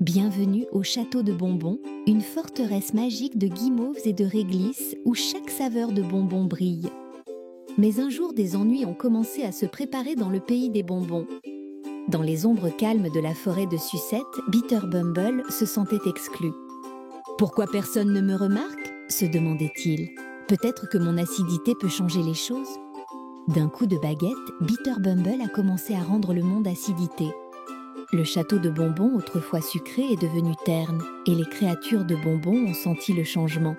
Bienvenue au château de bonbons, une forteresse magique de guimauves et de réglisses où chaque saveur de bonbons brille. Mais un jour, des ennuis ont commencé à se préparer dans le pays des bonbons. Dans les ombres calmes de la forêt de Sucette, Bitter Bumble se sentait exclu. « Pourquoi personne ne me remarque ?» se demandait-il. « Peut-être que mon acidité peut changer les choses ?» D'un coup de baguette, Bitter Bumble a commencé à rendre le monde acidité. Le château de bonbons, autrefois sucré, est devenu terne, et les créatures de bonbons ont senti le changement.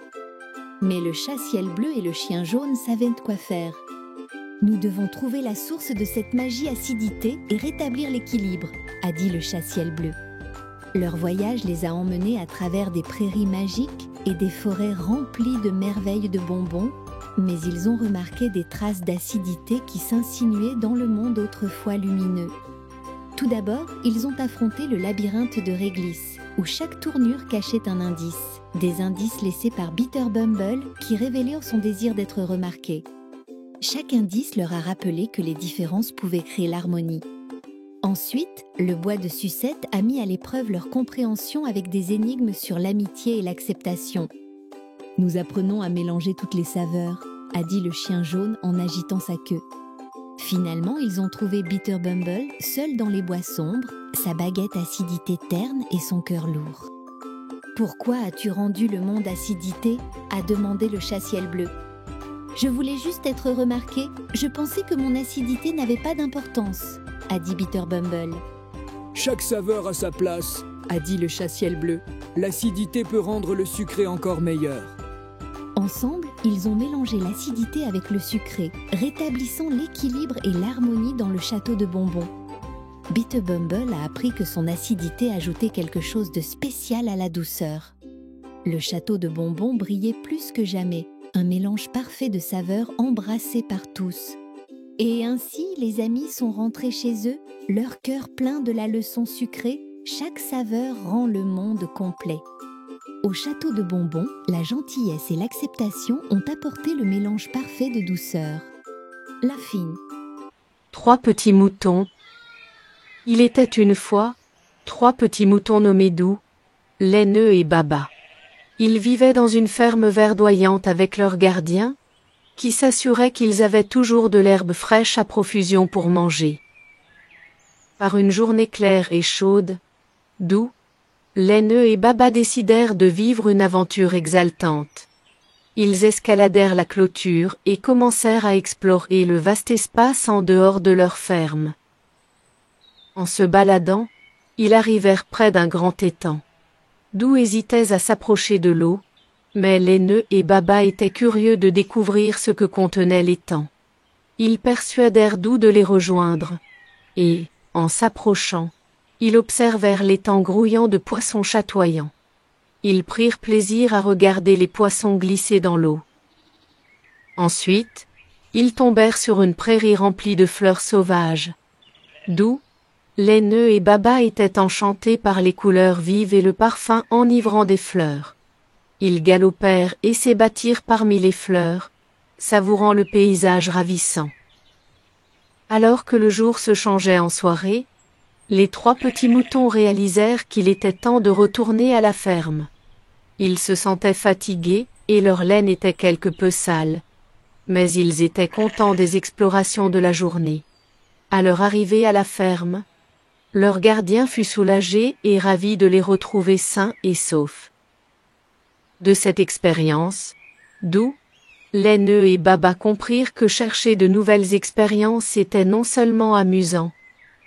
Mais le chat ciel bleu et le chien jaune savaient quoi faire. « Nous devons trouver la source de cette magie acidité et rétablir l'équilibre », a dit le chat ciel bleu. Leur voyage les a emmenés à travers des prairies magiques et des forêts remplies de merveilles de bonbons, mais ils ont remarqué des traces d'acidité qui s'insinuaient dans le monde autrefois lumineux. Tout d'abord, ils ont affronté le labyrinthe de réglisses, où chaque tournure cachait un indice, des indices laissés par Bitter Bumble qui révélaient son désir d'être remarqué. Chaque indice leur a rappelé que les différences pouvaient créer l'harmonie. Ensuite, le bois de Sucette a mis à l'épreuve leur compréhension avec des énigmes sur l'amitié et l'acceptation. « Nous apprenons à mélanger toutes les saveurs », a dit le chien jaune en agitant sa queue. Finalement, ils ont trouvé Bitter Bumble seul dans les bois sombres, sa baguette acidité terne et son cœur lourd. « Pourquoi as-tu rendu le monde acidité ?» a demandé le chat ciel bleu. « Je voulais juste être remarqué, je pensais que mon acidité n'avait pas d'importance, » a dit Bitter Bumble. « Chaque saveur a sa place, » a dit le chat ciel bleu. « L'acidité peut rendre le sucré encore meilleur. » Ensemble, ils ont mélangé l'acidité avec le sucré, rétablissant l'équilibre et l'harmonie dans le château de bonbons. Bitter Bumble a appris que son acidité ajoutait quelque chose de spécial à la douceur. Le château de bonbons brillait plus que jamais, un mélange parfait de saveurs embrassé par tous. Et ainsi, les amis sont rentrés chez eux, leur cœur plein de la leçon sucrée, chaque saveur rend le monde complet. Au château de bonbons, la gentillesse et l'acceptation ont apporté le mélange parfait de douceur. La fine. 3 petits moutons. Il était une fois 3 petits moutons nommés Doux, Laineux et Baba. Ils vivaient dans une ferme verdoyante avec leur gardien, qui s'assurait qu'ils avaient toujours de l'herbe fraîche à profusion pour manger. Par une journée claire et chaude, Doux, Laineux et Baba décidèrent de vivre une aventure exaltante. Ils escaladèrent la clôture et commencèrent à explorer le vaste espace en dehors de leur ferme. En se baladant, ils arrivèrent près d'un grand étang. Doux hésitait à s'approcher de l'eau, mais Laineux et Baba étaient curieux de découvrir ce que contenait l'étang. Ils persuadèrent Doux de les rejoindre, et, en s'approchant, ils observèrent l'étang grouillant de poissons chatoyants. Ils prirent plaisir à regarder les poissons glisser dans l'eau. Ensuite, ils tombèrent sur une prairie remplie de fleurs sauvages. Doux, Laineux et Baba étaient enchantés par les couleurs vives et le parfum enivrant des fleurs. Ils galopèrent et s'ébattirent parmi les fleurs, savourant le paysage ravissant. Alors que le jour se changeait en soirée, les 3 petits moutons réalisèrent qu'il était temps de retourner à la ferme. Ils se sentaient fatigués et leur laine était quelque peu sale. Mais ils étaient contents des explorations de la journée. À leur arrivée à la ferme, leur gardien fut soulagé et ravi de les retrouver sains et saufs. De cette expérience, Doux, Laineux et Baba comprirent que chercher de nouvelles expériences était non seulement amusant,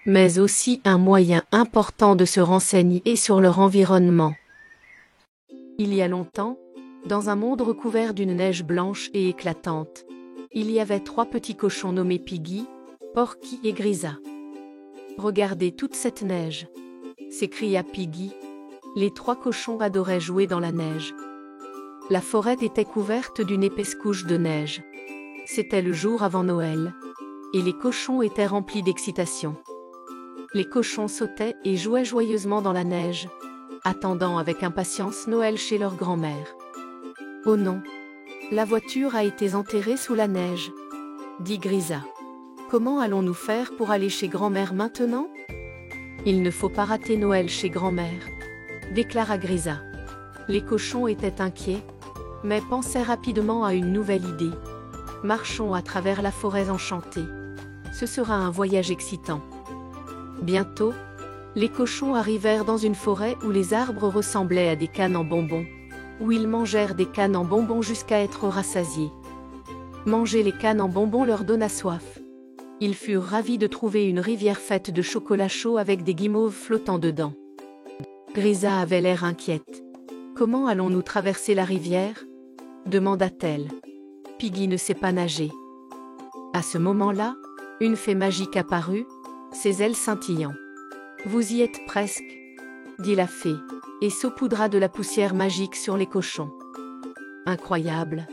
mais aussi un moyen important de se renseigner sur leur environnement. Il y a longtemps, dans un monde recouvert d'une neige blanche et éclatante, il y avait 3 petits cochons nommés Piggy, Porky et Grisa. « Regardez toute cette neige !» s'écria Piggy. Les 3 cochons adoraient jouer dans la neige. La forêt était couverte d'une épaisse couche de neige. C'était le jour avant Noël, et les cochons étaient remplis d'excitation. Les cochons sautaient et jouaient joyeusement dans la neige, attendant avec impatience Noël chez leur grand-mère. « Oh non, la voiture a été enterrée sous la neige, » dit Grisa. « Comment allons-nous faire pour aller chez grand-mère maintenant ? Il ne faut pas rater Noël chez grand-mère. déclara Grisa. Les cochons étaient inquiets, mais pensaient rapidement à une nouvelle idée. Marchons à travers la forêt enchantée. Ce sera un voyage excitant. Bientôt, les cochons arrivèrent dans une forêt où les arbres ressemblaient à des cannes en bonbons, où ils mangèrent des cannes en bonbons jusqu'à être rassasiés. Manger les cannes en bonbons leur donna soif. Ils furent ravis de trouver une rivière faite de chocolat chaud avec des guimauves flottant dedans. Grisa avait l'air inquiète. « Comment allons-nous traverser la rivière ?» demanda-t-elle. Piggy ne sait pas nager. À ce moment-là, une fée magique apparut, ses ailes scintillant. « Vous y êtes presque, » dit la fée, et saupoudra de la poussière magique sur les cochons. « Incroyable!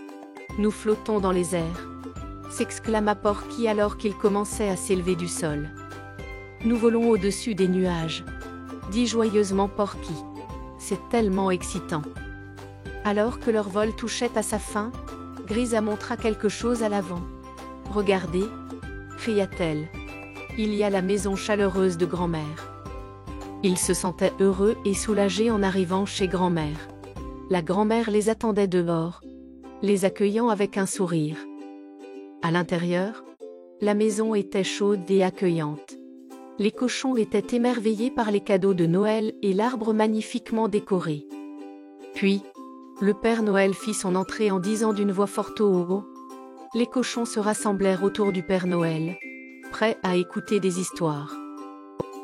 Nous flottons dans les airs !» s'exclama Porky alors qu'il commençait à s'élever du sol. « Nous volons au-dessus des nuages !» dit joyeusement Porky. « C'est tellement excitant !» Alors que leur vol touchait à sa fin, Grisa montra quelque chose à l'avant. « Regardez !» cria-t-elle. « Il y a la maison chaleureuse de grand-mère. » Ils se sentaient heureux et soulagés en arrivant chez grand-mère. La grand-mère les attendait dehors, les accueillant avec un sourire. À l'intérieur, la maison était chaude et accueillante. Les cochons étaient émerveillés par les cadeaux de Noël et l'arbre magnifiquement décoré. Puis, le Père Noël fit son entrée en disant d'une voix forte au haut. Les cochons se rassemblèrent autour du Père Noël, prêts à écouter des histoires.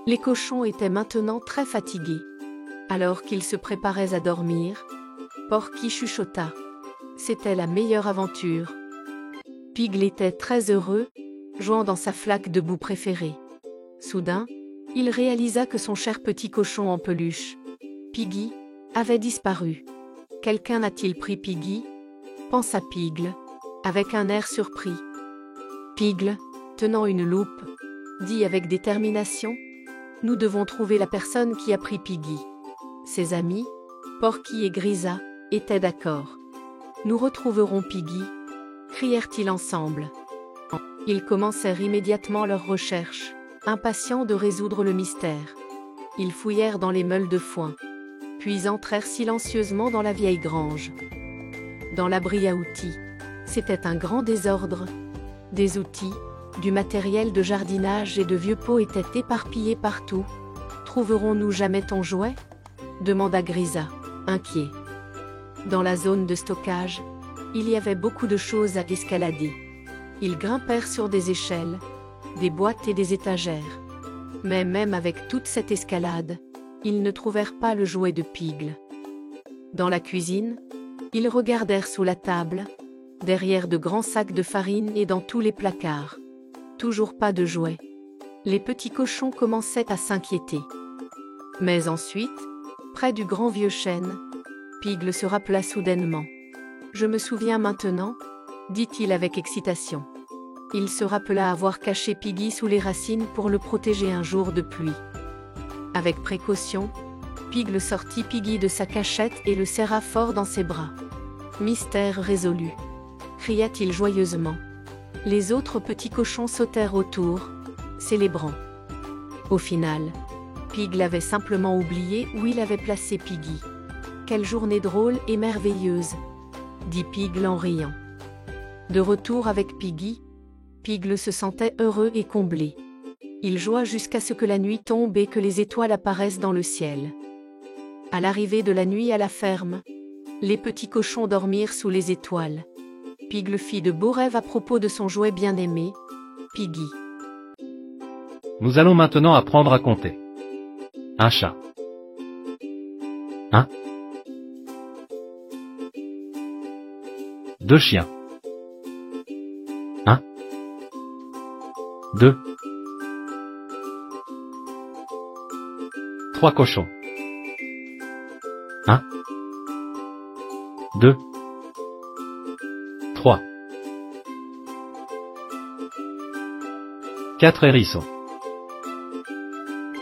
Les cochons étaient maintenant très fatigués. Alors qu'ils se préparaient à dormir, Porky chuchota. C'était la meilleure aventure. Pig était très heureux, jouant dans sa flaque de boue préférée. Soudain, il réalisa que son cher petit cochon en peluche, Piggy, avait disparu. Quelqu'un a-t-il pris Piggy ? Pensa Pigle, avec un air surpris. Pigle, tenant une loupe, dit avec détermination : « Nous devons trouver la personne qui a pris Piggy. » Ses amis, Porky et Grisa, étaient d'accord. « Nous retrouverons Piggy !» crièrent-ils ensemble. Ils commencèrent immédiatement leurs recherches, impatients de résoudre le mystère. Ils fouillèrent dans les meules de foin, puis entrèrent silencieusement dans la vieille grange. Dans l'abri à outils, c'était un grand désordre. Des outils, du matériel de jardinage et de vieux pots étaient éparpillés partout. « Trouverons-nous jamais ton jouet ?» demanda Grisa, inquiet. Dans la zone de stockage, il y avait beaucoup de choses à escalader. Ils grimpèrent sur des échelles, des boîtes et des étagères. Mais même avec toute cette escalade, ils ne trouvèrent pas le jouet de Pigle. Dans la cuisine, ils regardèrent sous la table, derrière de grands sacs de farine et dans tous les placards. Toujours pas de jouet. Les petits cochons commençaient à s'inquiéter. Mais ensuite, près du grand vieux chêne, Pigle se rappela soudainement. « Je me souviens maintenant » dit-il avec excitation. Il se rappela avoir caché Piggy sous les racines pour le protéger un jour de pluie. Avec précaution, Pigle sortit Piggy de sa cachette et le serra fort dans ses bras. « Mystère résolu !» cria-t-il joyeusement. Les autres petits cochons sautèrent autour, célébrant. Au final, Pigle avait simplement oublié où il avait placé Piggy. « Quelle journée drôle et merveilleuse !» dit Pigle en riant. De retour avec Piggy, Pigle se sentait heureux et comblé. Il joua jusqu'à ce que la nuit tombe et que les étoiles apparaissent dans le ciel. À l'arrivée de la nuit à la ferme, les petits cochons dormirent sous les étoiles. Pigle fit de beaux rêves à propos de son jouet bien-aimé, Piggy. Nous allons maintenant apprendre à compter. Un chat. 1. 2 chiens. 1. 2. 3 cochons. 1. 2. 3. 4 hérissons.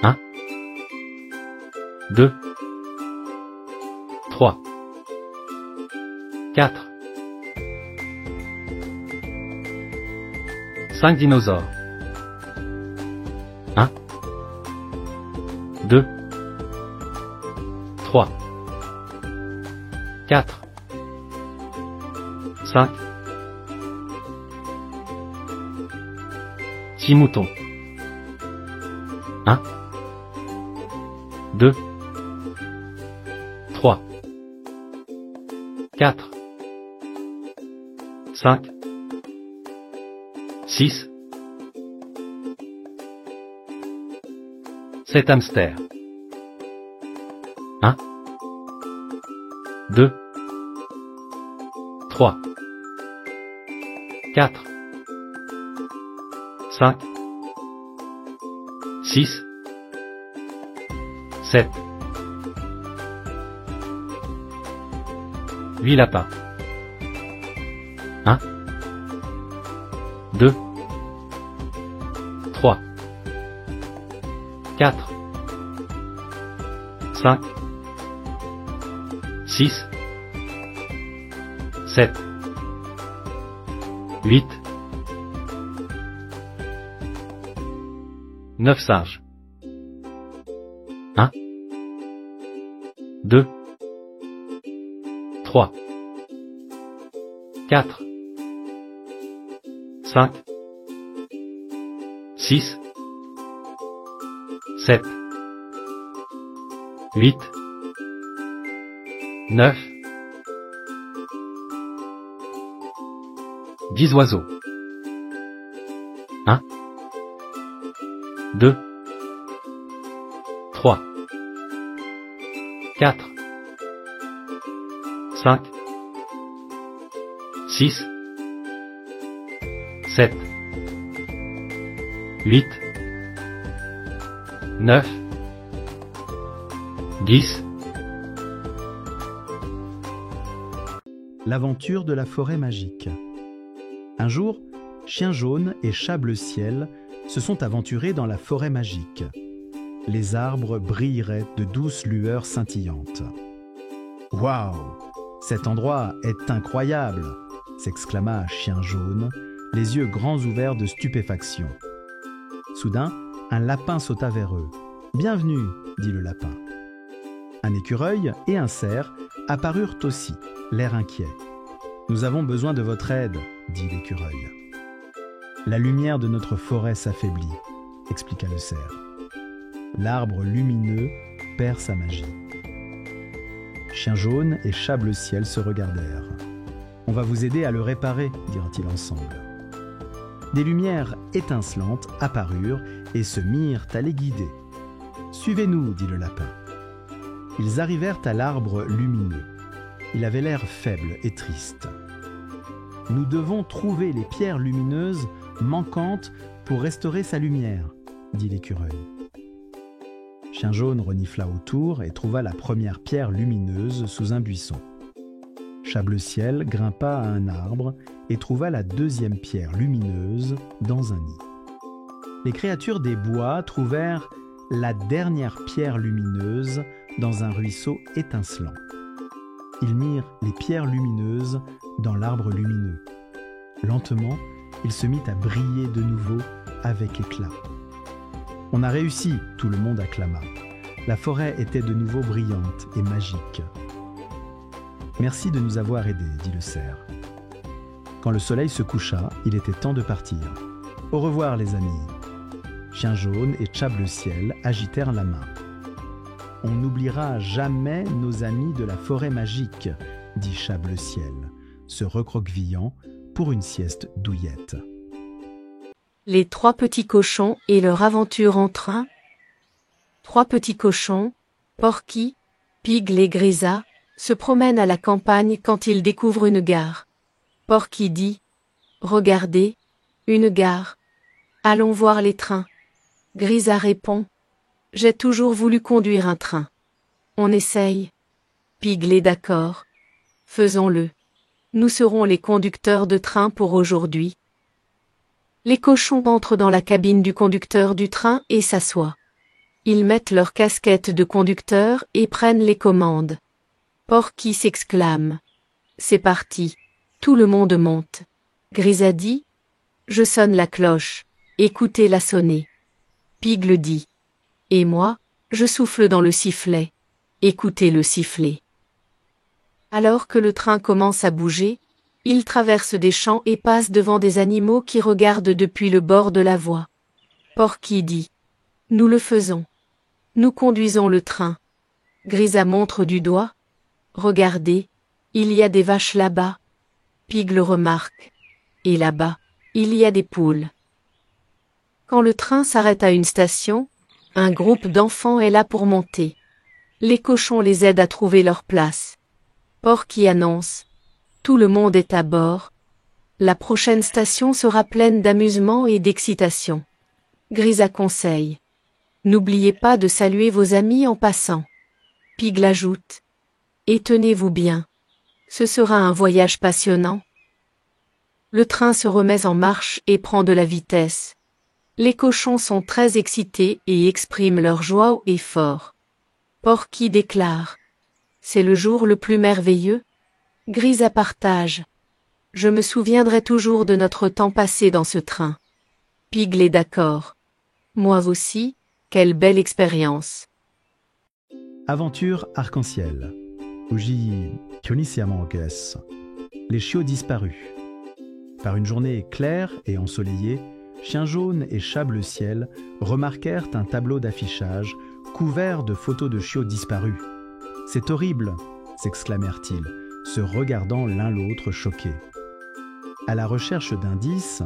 1. 2. 3. 4. 5 dinosaures. 1. 2. 3, 4, 5, 6 moutons. 1, 2, 3, 4, 5, 6, 7 hamsters. 1, 2, 3, 4, 5, 6, 7, 8 lapins. 1, 2, 3, 4, 5, 6, 7, 8, 9 singes. 1, 2, 3, 4, 5, 6, 7, 8, 9, 10 oiseaux. 1, 2, 3, 4, 5, 6, 7, 8, 9, 10. L'aventure de la forêt magique. Un jour, Chien Jaune et Chat Bleu-Ciel se sont aventurés dans la forêt magique. Les arbres brilleraient de douces lueurs scintillantes. « Waouh! Cet endroit est incroyable !» s'exclama Chien Jaune, les yeux grands ouverts de stupéfaction. Soudain, un lapin sauta vers eux. « Bienvenue !» dit le lapin. Un écureuil et un cerf apparurent aussi, l'air inquiet. « Nous avons besoin de votre aide !» dit l'écureuil. « La lumière de notre forêt s'affaiblit » expliqua le cerf. L'arbre lumineux perd sa magie. Chien Jaune et Chat Bleu-Ciel se regardèrent. « On va vous aider à le réparer » dirent-ils ensemble. Des lumières étincelantes apparurent et se mirent à les guider. « Suivez-nous » dit le lapin. Ils arrivèrent à l'arbre lumineux. Il avait l'air faible et triste. « Nous devons trouver les pierres lumineuses manquantes pour restaurer sa lumière » dit l'écureuil. Chien Jaune renifla autour et trouva la première pierre lumineuse sous un buisson. Chat Bleu-Ciel grimpa à un arbre et trouva la deuxième pierre lumineuse dans un nid. Les créatures des bois trouvèrent la dernière pierre lumineuse dans un ruisseau étincelant. Ils mirent les pierres lumineuses dans l'arbre lumineux. Lentement, il se mit à briller de nouveau avec éclat. « On a réussi !» tout le monde acclama. La forêt était de nouveau brillante et magique. « Merci de nous avoir aidés » dit le cerf. Quand le soleil se coucha, il était temps de partir. « Au revoir les amis !» Chien Jaune et Chat Bleu-Ciel agitèrent la main. « On n'oubliera jamais nos amis de la forêt magique » dit Chat Bleu-Ciel, se recroquevillant pour une sieste douillette. Les 3 petits cochons et leur aventure en train. 3 petits cochons, Porky, Pigle et Grisa, se promènent à la campagne quand ils découvrent une gare. Porky dit « Regardez, une gare. Allons voir les trains. » Grisa répond « J'ai toujours voulu conduire un train. On essaye. » Pigle est d'accord. « Faisons-le. Nous serons les conducteurs de train pour aujourd'hui. » Les cochons entrent dans la cabine du conducteur du train et s'assoient. Ils mettent leur casquette de conducteur et prennent les commandes. Porky s'exclame. C'est parti. Tout le monde monte. Grisa dit. Je sonne la cloche. Écoutez-la sonner. Pigle dit. Et moi, je souffle dans le sifflet. écoutez-le siffler. Alors que le train commence à bouger, il traverse des champs et passe devant des animaux qui regardent depuis le bord de la voie. Porky dit « Nous le faisons. Nous conduisons le train. » Grisa montre du doigt. « Regardez, il y a des vaches là-bas. » Pig le remarque. « Et là-bas, il y a des poules. » Quand le train s'arrête à une station, un groupe d'enfants est là pour monter. Les cochons les aident à trouver leur place. Porky annonce « Tout le monde est à bord. La prochaine station sera pleine d'amusement et d'excitation. » Grisa conseille « N'oubliez pas de saluer vos amis en passant. » Pig l'ajoute « Et tenez-vous bien. Ce sera un voyage passionnant. » Le train se remet en marche et prend de la vitesse. Les cochons sont très excités et expriment leur joie haut et fort. Porky déclare « C'est le jour le plus merveilleux. » Grisa partage « Je me souviendrai toujours de notre temps passé dans ce train. » Pig l'est d'accord. « Moi aussi, quelle belle expérience. » Aventure arc-en-ciel. Uji Kyonisiamanges. Les chiots disparus. Par une journée claire et ensoleillée, Chien jaune et Chat bleu ciel remarquèrent un tableau d'affichage couvert de photos de chiots disparus. « C'est horrible !» s'exclamèrent-ils, se regardant l'un l'autre choqués. À la recherche d'indices,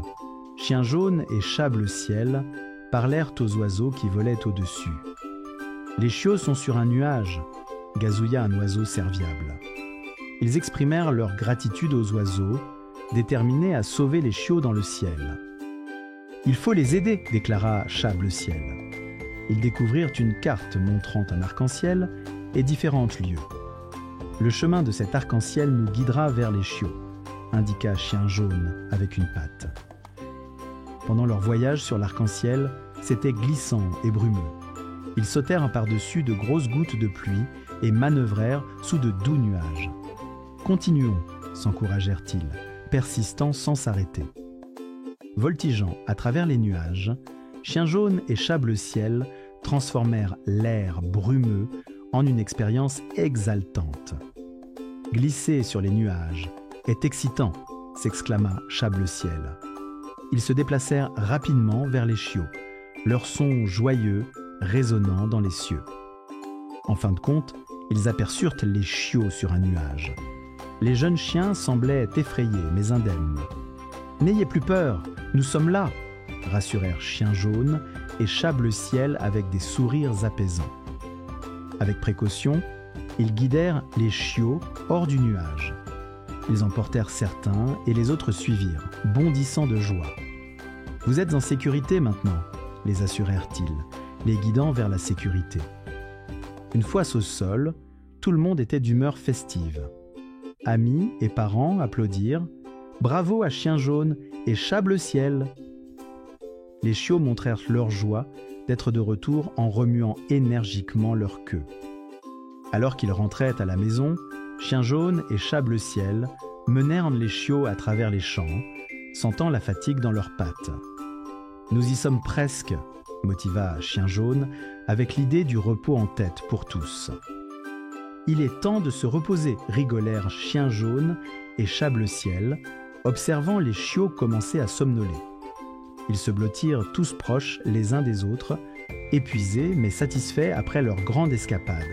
Chien jaune et Chat bleu ciel parlèrent aux oiseaux qui volaient au-dessus. « Les chiots sont sur un nuage !» gazouilla un oiseau serviable. Ils exprimèrent leur gratitude aux oiseaux, déterminés à sauver les chiots dans le ciel. « Il faut les aider !» déclara Chat bleu ciel. Ils découvrirent une carte montrant un arc-en-ciel et différents lieux. « Le chemin de cet arc-en-ciel nous guidera vers les chiots », indiqua Chien jaune avec une patte. Pendant leur voyage sur l'arc-en-ciel, c'était glissant et brumeux. Ils sautèrent par-dessus de grosses gouttes de pluie et manœuvrèrent sous de doux nuages. « Continuons !» s'encouragèrent-ils, persistant sans s'arrêter. Voltigeant à travers les nuages, Chien jaune et Chat bleu ciel transformèrent l'air brumeux en une expérience exaltante. « Glisser sur les nuages est excitant !» s'exclama Chat bleu ciel. Ils se déplacèrent rapidement vers les chiots, leur son joyeux résonnant dans les cieux. En fin de compte, ils aperçurent les chiots sur un nuage. Les jeunes chiens semblaient effrayés mais indemnes. « N'ayez plus peur, nous sommes là !» rassurèrent Chien jaune et Chat bleu ciel avec des sourires apaisants. Avec précaution, ils guidèrent les chiots hors du nuage. Ils en portèrent certains et les autres suivirent, bondissant de joie. « Vous êtes en sécurité maintenant !» les assurèrent-ils, les guidant vers la sécurité. Une fois au sol, tout le monde était d'humeur festive. Amis et parents applaudirent « Bravo à Chien jaune et Chat bleu ciel !» Les chiots montrèrent leur joie d'être de retour en remuant énergiquement leur queue. Alors qu'ils rentraient à la maison, Chien jaune et Chat bleu ciel menèrent les chiots à travers les champs, sentant la fatigue dans leurs pattes. « Nous y sommes presque !» motiva Chien jaune avec l'idée du repos en tête pour tous. « Il est temps de se reposer !» rigolèrent Chien jaune et Chat bleu ciel, observant les chiots commencer à somnoler. Ils se blottirent tous proches les uns des autres, épuisés mais satisfaits après leur grande escapade.